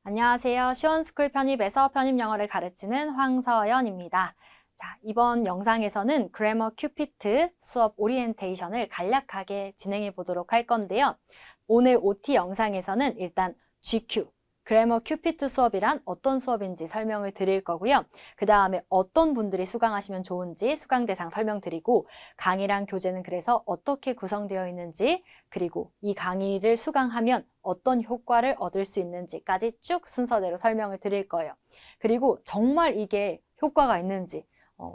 안녕하세요. 시원스쿨 편입에서 편입 영어를 가르치는 황서연입니다. 자, 이번 영상에서는 그래머 큐피트 수업 오리엔테이션을 간략하게 진행해 보도록 할 건데요. 오늘 OT 영상에서는 일단 GQ, 그래머 큐피트 수업이란 어떤 수업인지 설명을 드릴 거고요. 그 다음에 어떤 분들이 수강하시면 좋은지 수강 대상 설명드리고, 강의랑 교재는 그래서 어떻게 구성되어 있는지, 그리고 이 강의를 수강하면 어떤 효과를 얻을 수 있는지까지 쭉 순서대로 설명을 드릴 거예요. 그리고 정말 이게 효과가 있는지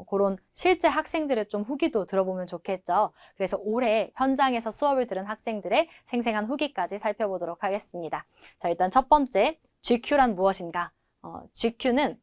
그런 실제 학생들의 좀 후기도 들어보면 좋겠죠. 그래서 올해 현장에서 수업을 들은 학생들의 생생한 후기까지 살펴보도록 하겠습니다. 자, 일단 첫 번째, GQ란 무엇인가? GQ는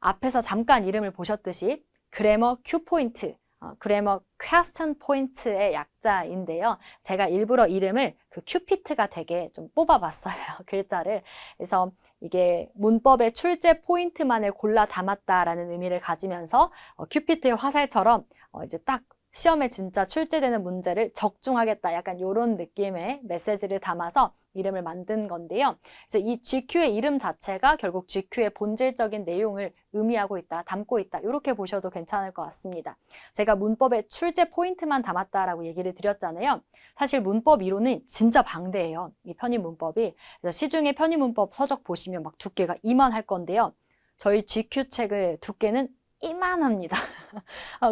앞에서 잠깐 이름을 보셨듯이 그래머 Q포인트, 그래머 퀘스천 포인트의 약자인데요. 제가 일부러 이름을 그 큐피트가 되게 좀 뽑아봤어요. 글자를. 그래서 이게 문법의 출제 포인트만을 골라 담았다라는 의미를 가지면서 큐피트의 화살처럼 이제 딱 시험에 진짜 출제되는 문제를 적중하겠다. 약간 이런 느낌의 메시지를 담아서 이름을 만든 건데요. 그래서 이 GQ의 이름 자체가 결국 GQ의 본질적인 내용을 의미하고 있다, 담고 있다. 이렇게 보셔도 괜찮을 것 같습니다. 제가 문법의 출제 포인트만 담았다라고 얘기를 드렸잖아요. 사실 문법 이론은 진짜 방대해요. 이 편입 문법이. 그래서 시중에 편입 문법 서적 보시면 막 두께가 이만할 건데요. 저희 GQ 책의 두께는 이만합니다.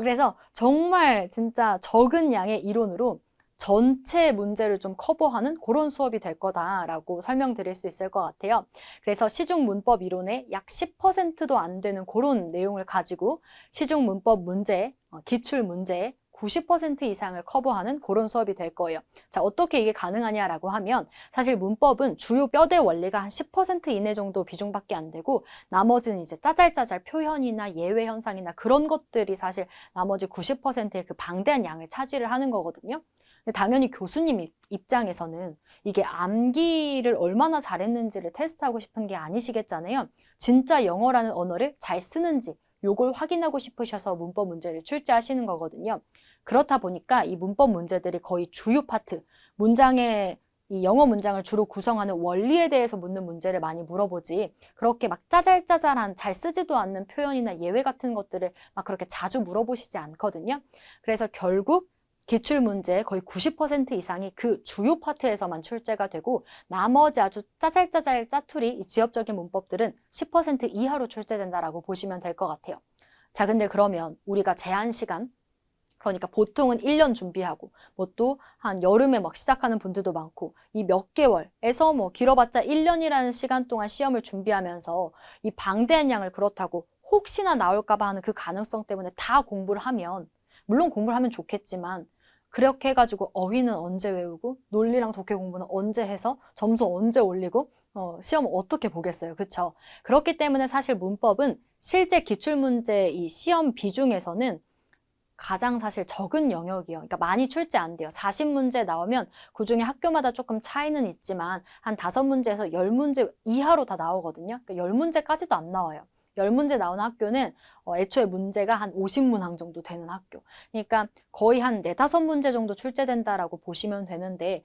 그래서 정말 진짜 적은 양의 이론으로 전체 문제를 좀 커버하는 그런 수업이 될 거다라고 설명드릴 수 있을 것 같아요. 그래서 시중 문법 이론의 약 10%도 안 되는 그런 내용을 가지고 시중 문법 문제, 기출 문제의 90% 이상을 커버하는 그런 수업이 될 거예요. 자, 어떻게 이게 가능하냐라고 하면 사실 문법은 주요 뼈대 원리가 한 10% 이내 정도 비중밖에 안 되고 나머지는 이제 짜잘짜잘 표현이나 예외 현상이나 그런 것들이 사실 나머지 90%의 그 방대한 양을 차지를 하는 거거든요. 근데 당연히 교수님 입장에서는 이게 암기를 얼마나 잘했는지를 테스트하고 싶은 게 아니시겠잖아요. 진짜 영어라는 언어를 잘 쓰는지 요걸 확인하고 싶으셔서 문법 문제를 출제하시는 거거든요. 그렇다 보니까 이 문법 문제들이 거의 주요 파트, 문장의 이 영어 문장을 주로 구성하는 원리에 대해서 묻는 문제를 많이 물어보지 그렇게 막 짜잘짜잘한 잘 쓰지도 않는 표현이나 예외 같은 것들을 막 그렇게 자주 물어보시지 않거든요. 그래서 결국 기출문제의 거의 90% 이상이 그 주요 파트에서만 출제가 되고 나머지 아주 짜잘짜잘 짜투리 이 지엽적인 문법들은 10% 이하로 출제된다라고 보시면 될 것 같아요. 자, 근데 그러면 우리가 제한 시간, 그러니까 보통은 1년 준비하고 뭐 또 한 여름에 막 시작하는 분들도 많고 이 몇 개월에서 뭐 길어봤자 1년이라는 시간 동안 시험을 준비하면서 이 방대한 양을 그렇다고 혹시나 나올까 봐 하는 그 가능성 때문에 다 공부를 하면 물론 공부를 하면 좋겠지만 그렇게 해가지고 어휘는 언제 외우고 논리랑 독해 공부는 언제 해서 점수 언제 올리고 시험 어떻게 보겠어요. 그렇죠? 그렇기 때문에 사실 문법은 실제 기출문제 이 시험 비중에서는 가장 사실 적은 영역이에요. 그러니까 많이 출제 안 돼요. 40문제 나오면 그중에 학교마다 조금 차이는 있지만 한 5문제에서 10문제 이하로 다 나오거든요. 그러니까 10문제까지도 안 나와요. 10문제 나오는 학교는 애초에 문제가 한 50문항 정도 되는 학교. 그러니까 거의 한 4, 5문제 정도 출제된다라고 보시면 되는데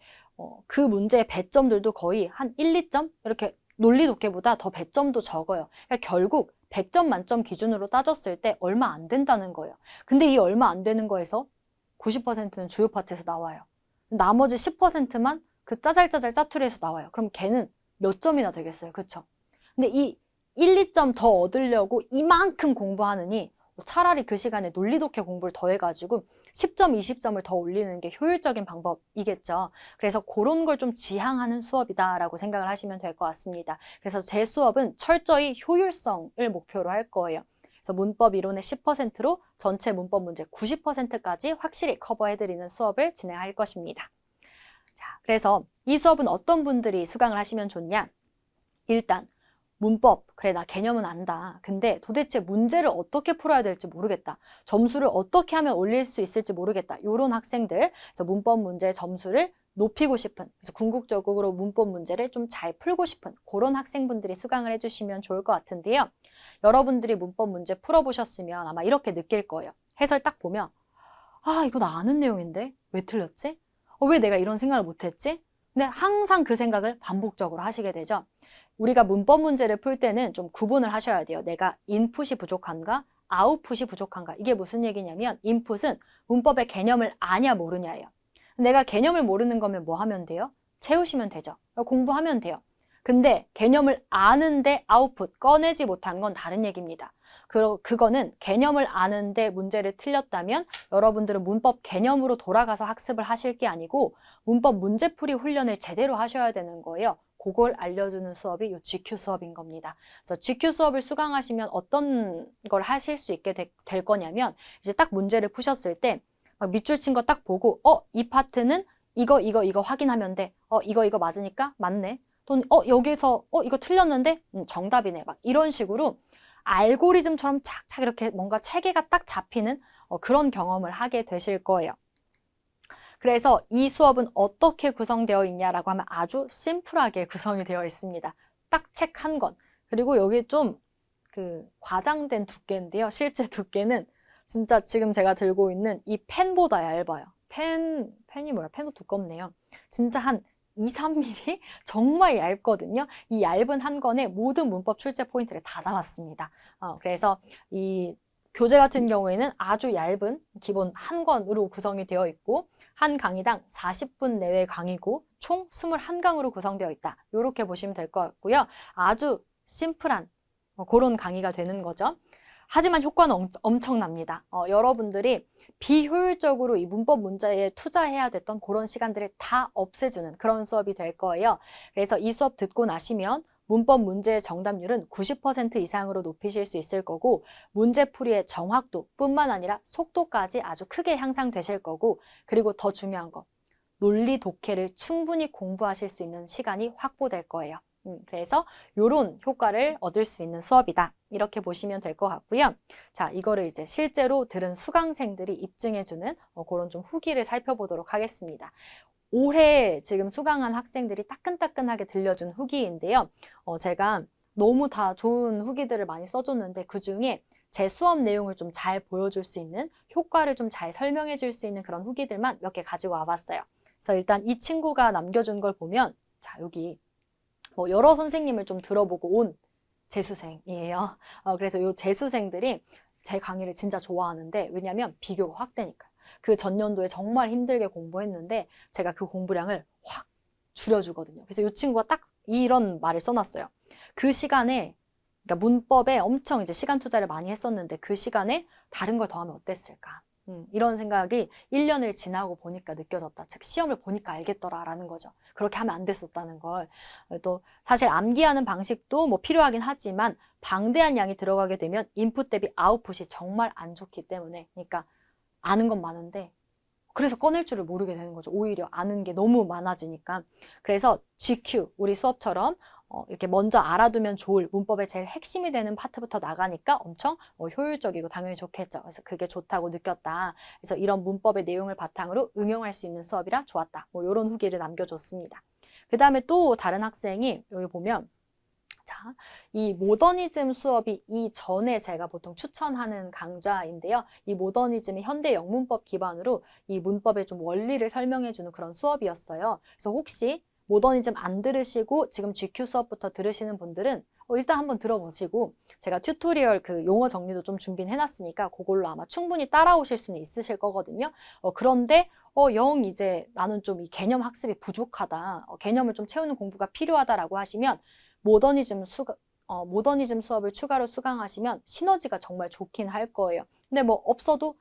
그 문제의 배점들도 거의 한 1, 2점? 이렇게 논리 독해보다 더 배점도 적어요. 그러니까 결국 100점 만점 기준으로 따졌을 때 얼마 안 된다는 거예요. 근데 이 얼마 안 되는 거에서 90%는 주요 파트에서 나와요. 나머지 10%만 그 짜잘짜잘 짜투리에서 나와요. 그럼 걔는 몇 점이나 되겠어요. 그렇죠? 근데 이 1, 2점 더 얻으려고 이만큼 공부하느니 차라리 그 시간에 논리 독해 공부를 더 해가지고 10점, 20점을 더 올리는 게 효율적인 방법이겠죠. 그래서 그런 걸 좀 지향하는 수업이다라고 생각을 하시면 될 것 같습니다. 그래서 제 수업은 철저히 효율성을 목표로 할 거예요. 그래서 문법 이론의 10%로 전체 문법 문제 90%까지 확실히 커버해드리는 수업을 진행할 것입니다. 자, 그래서 이 수업은 어떤 분들이 수강을 하시면 좋냐? 일단 문법, 그래 나 개념은 안다. 근데 도대체 문제를 어떻게 풀어야 될지 모르겠다. 점수를 어떻게 하면 올릴 수 있을지 모르겠다. 이런 학생들, 그래서 문법 문제의 점수를 높이고 싶은, 그래서 궁극적으로 문법 문제를 좀 잘 풀고 싶은 그런 학생분들이 수강을 해주시면 좋을 것 같은데요. 여러분들이 문법 문제 풀어보셨으면 아마 이렇게 느낄 거예요. 해설 딱 보면 아, 이거 나 아는 내용인데 왜 틀렸지? 왜 내가 이런 생각을 못했지? 근데 항상 그 생각을 반복적으로 하시게 되죠. 우리가 문법 문제를 풀 때는 좀 구분을 하셔야 돼요. 내가 인풋이 부족한가? 아웃풋이 부족한가? 이게 무슨 얘기냐면 인풋은 문법의 개념을 아냐 모르냐예요. 내가 개념을 모르는 거면 뭐 하면 돼요? 채우시면 되죠. 공부하면 돼요. 근데 개념을 아는데 아웃풋, 꺼내지 못한 건 다른 얘기입니다. 그거는 개념을 아는데 문제를 틀렸다면 여러분들은 문법 개념으로 돌아가서 학습을 하실 게 아니고 문법 문제풀이 훈련을 제대로 하셔야 되는 거예요. 그걸 알려주는 수업이 이 GQ 수업인 겁니다. 그래서 GQ 수업을 수강하시면 어떤 걸 하실 수 있게 될 거냐면 이제 딱 문제를 푸셨을 때 막 밑줄 친 거 딱 보고 이 파트는 이거 확인하면 돼. 이거 맞으니까 맞네. 또는 여기서 이거 틀렸는데 정답이네. 막 이런 식으로 알고리즘처럼 착착 이렇게 뭔가 체계가 딱 잡히는 그런 경험을 하게 되실 거예요. 그래서 이 수업은 어떻게 구성되어 있냐라고 하면 아주 심플하게 구성이 되어 있습니다. 딱 책 한 권. 그리고 여기 좀 과장된 두께인데요. 실제 두께는 진짜 지금 제가 들고 있는 이 펜보다 얇아요. 펜이 뭐야? 펜도 두껍네요. 진짜 한 2, 3mm? 정말 얇거든요. 이 얇은 한 권에 모든 문법 출제 포인트를 다 담았습니다. 그래서 이 교재 같은 경우에는 아주 얇은 기본 한 권으로 구성이 되어 있고 한 강의당 40분 내외 강의고 총 21강으로 구성되어 있다. 이렇게 보시면 될 것 같고요. 아주 심플한 그런 강의가 되는 거죠. 하지만 효과는 엄청납니다. 여러분들이 비효율적으로 이 문법 문제에 투자해야 됐던 그런 시간들을 다 없애주는 그런 수업이 될 거예요. 그래서 이 수업 듣고 나시면 문법 문제의 정답률은 90% 이상으로 높이실 수 있을 거고 문제풀이의 정확도 뿐만 아니라 속도까지 아주 크게 향상되실 거고 그리고 더 중요한 거 논리 독해를 충분히 공부하실 수 있는 시간이 확보될 거예요. 그래서 이런 효과를 얻을 수 있는 수업이다. 이렇게 보시면 될 것 같고요. 자, 이거를 이제 실제로 들은 수강생들이 입증해주는 그런 좀 후기를 살펴보도록 하겠습니다. 올해 지금 수강한 학생들이 따끈따끈하게 들려준 후기인데요. 제가 너무 다 좋은 후기들을 많이 써줬는데 그중에 제 수업 내용을 좀 잘 보여줄 수 있는 효과를 좀 잘 설명해 줄 수 있는 그런 후기들만 몇 개 가지고 와봤어요. 그래서 일단 이 친구가 남겨준 걸 보면 자, 여기 여러 선생님을 좀 들어보고 온 재수생이에요. 그래서 이 재수생들이 제 강의를 진짜 좋아하는데 왜냐면 비교가 확 되니까. 그 전년도에 정말 힘들게 공부했는데 제가 그 공부량을 확 줄여주거든요. 그래서 이 친구가 딱 이런 말을 써놨어요. 그 시간에 그러니까 문법에 엄청 이제 시간 투자를 많이 했었는데 그 시간에 다른 걸 더하면 어땠을까? 이런 생각이 1년을 지나고 보니까 느껴졌다. 즉 시험을 보니까 알겠더라라는 거죠. 그렇게 하면 안 됐었다는 걸. 또 사실 암기하는 방식도 뭐 필요하긴 하지만 방대한 양이 들어가게 되면 인풋 대비 아웃풋이 정말 안 좋기 때문에 그러니까 아는 건 많은데 그래서 꺼낼 줄을 모르게 되는 거죠. 오히려 아는 게 너무 많아지니까. 그래서 GQ, 우리 수업처럼 이렇게 먼저 알아두면 좋을 문법의 제일 핵심이 되는 파트부터 나가니까 엄청 효율적이고 당연히 좋겠죠. 그래서 그게 좋다고 느꼈다. 그래서 이런 문법의 내용을 바탕으로 응용할 수 있는 수업이라 좋았다. 뭐 이런 후기를 남겨줬습니다. 그 다음에 또 다른 학생이 여기 보면 자, 이 모더니즘 수업이 이전에 제가 보통 추천하는 강좌인데요. 이 모더니즘이 현대 영문법 기반으로 이 문법의 좀 원리를 설명해주는 그런 수업이었어요. 그래서 혹시 모더니즘 안 들으시고 지금 GQ 수업부터 들으시는 분들은 일단 한번 들어보시고 제가 튜토리얼 그 용어 정리도 좀 준비해놨으니까 그걸로 아마 충분히 따라오실 수는 있으실 거거든요. 그런데 영 이제 나는 좀 이 개념 학습이 부족하다. 개념을 좀 채우는 공부가 필요하다라고 하시면 모더니즘 수업을 추가로 수강하시면 시너지가 정말 좋긴 할 거예요. 근데 뭐 없어도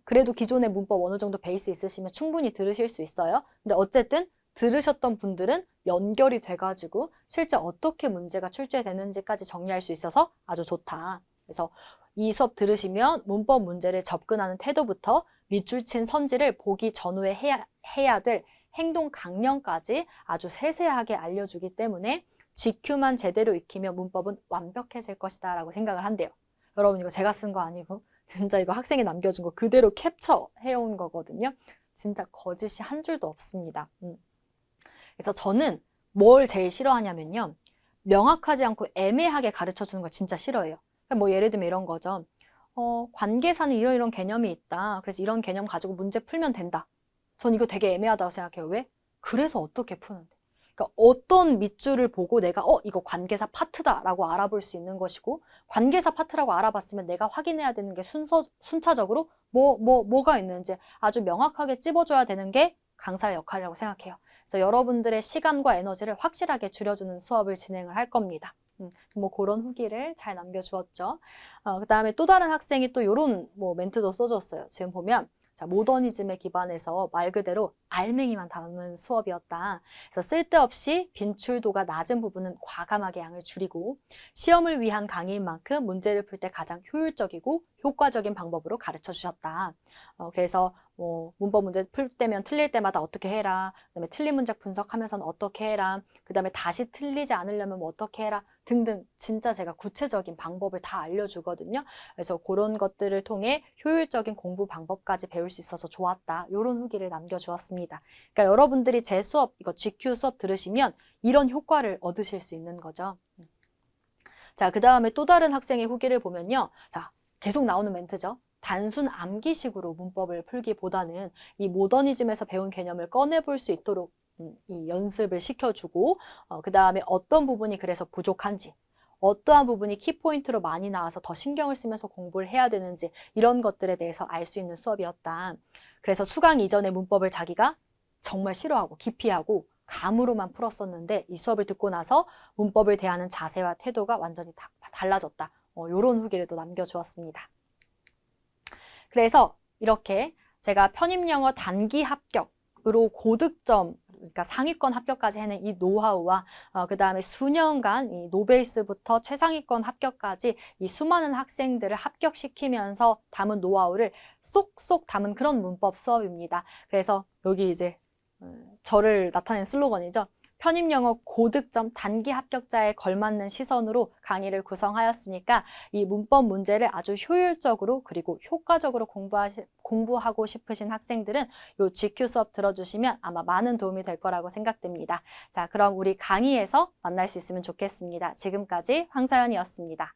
그래도 기존의 문법 어느 정도 베이스 있으시면 충분히 들으실 수 있어요. 근데 어쨌든 들으셨던 분들은 연결이 돼가지고 실제 어떻게 문제가 출제되는지까지 정리할 수 있어서 아주 좋다. 그래서 이 수업 들으시면 문법 문제를 접근하는 태도부터 밑줄 친 선지를 보기 전후에 해야 될 행동 강령까지 아주 세세하게 알려주기 때문에 GQ만 제대로 익히면 문법은 완벽해질 것이다 라고 생각을 한대요. 여러분 이거 제가 쓴 거 아니고 진짜 이거 학생이 남겨준 거 그대로 캡처해온 거거든요. 진짜 거짓이 한 줄도 없습니다. 그래서 저는 뭘 제일 싫어하냐면요. 명확하지 않고 애매하게 가르쳐주는 거 진짜 싫어해요. 그러니까 뭐 예를 들면 이런 거죠. 관계사는 이런 개념이 있다. 그래서 이런 개념 가지고 문제 풀면 된다. 전 이거 되게 애매하다고 생각해요. 왜? 그래서 어떻게 푸는데? 그러니까 어떤 밑줄을 보고 내가 이거 관계사 파트다라고 알아볼 수 있는 것이고, 관계사 파트라고 알아봤으면 내가 확인해야 되는 게 순차적으로 뭐가 있는지 아주 명확하게 찝어줘야 되는 게 강사의 역할이라고 생각해요. 그래서 여러분들의 시간과 에너지를 확실하게 줄여주는 수업을 진행을 할 겁니다. 뭐 그런 후기를 잘 남겨주었죠. 그 다음에 또 다른 학생이 또 이런 뭐 멘트도 써줬어요. 지금 보면 자, 모더니즘에 기반해서 말 그대로 알맹이만 담은 수업이었다. 그래서 쓸데없이 빈출도가 낮은 부분은 과감하게 양을 줄이고 시험을 위한 강의인 만큼 문제를 풀 때 가장 효율적이고 효과적인 방법으로 가르쳐 주셨다. 그래서 뭐 문법 문제 풀 때면 틀릴 때마다 어떻게 해라. 그다음에 틀린 문제 분석하면서는 어떻게 해라. 그다음에 다시 틀리지 않으려면 뭐 어떻게 해라. 등등 진짜 제가 구체적인 방법을 다 알려주거든요. 그래서 그런 것들을 통해 효율적인 공부 방법까지 배울 수 있어서 좋았다. 이런 후기를 남겨주었습니다. 그러니까 여러분들이 제 수업, 이거 GQ 수업 들으시면 이런 효과를 얻으실 수 있는 거죠. 자, 그 다음에 또 다른 학생의 후기를 보면요. 자, 계속 나오는 멘트죠. 단순 암기식으로 문법을 풀기보다는 이 모더니즘에서 배운 개념을 꺼내볼 수 있도록 이 연습을 시켜주고 그 다음에 어떤 부분이 그래서 부족한지 어떠한 부분이 키포인트로 많이 나와서 더 신경을 쓰면서 공부를 해야 되는지 이런 것들에 대해서 알 수 있는 수업이었다. 그래서 수강 이전에 문법을 자기가 정말 싫어하고 기피하고 감으로만 풀었었는데 이 수업을 듣고 나서 문법을 대하는 자세와 태도가 완전히 달라졌다. 이런 후기를 또 남겨주었습니다. 그래서 이렇게 제가 편입영어 단기 합격으로 고득점, 그러니까 상위권 합격까지 해낸 이 노하우와 그 다음에 수년간 이 노베이스부터 최상위권 합격까지 이 수많은 학생들을 합격시키면서 담은 노하우를 쏙쏙 담은 그런 문법 수업입니다. 그래서 여기 이제 저를 나타낸 슬로건이죠. 편입영어 고득점 단기 합격자에 걸맞는 시선으로 강의를 구성하였으니까 이 문법 문제를 아주 효율적으로 그리고 효과적으로 공부하고 싶으신 학생들은 이 GQ 수업 들어주시면 아마 많은 도움이 될 거라고 생각됩니다. 자, 그럼 우리 강의에서 만날 수 있으면 좋겠습니다. 지금까지 황사연이었습니다.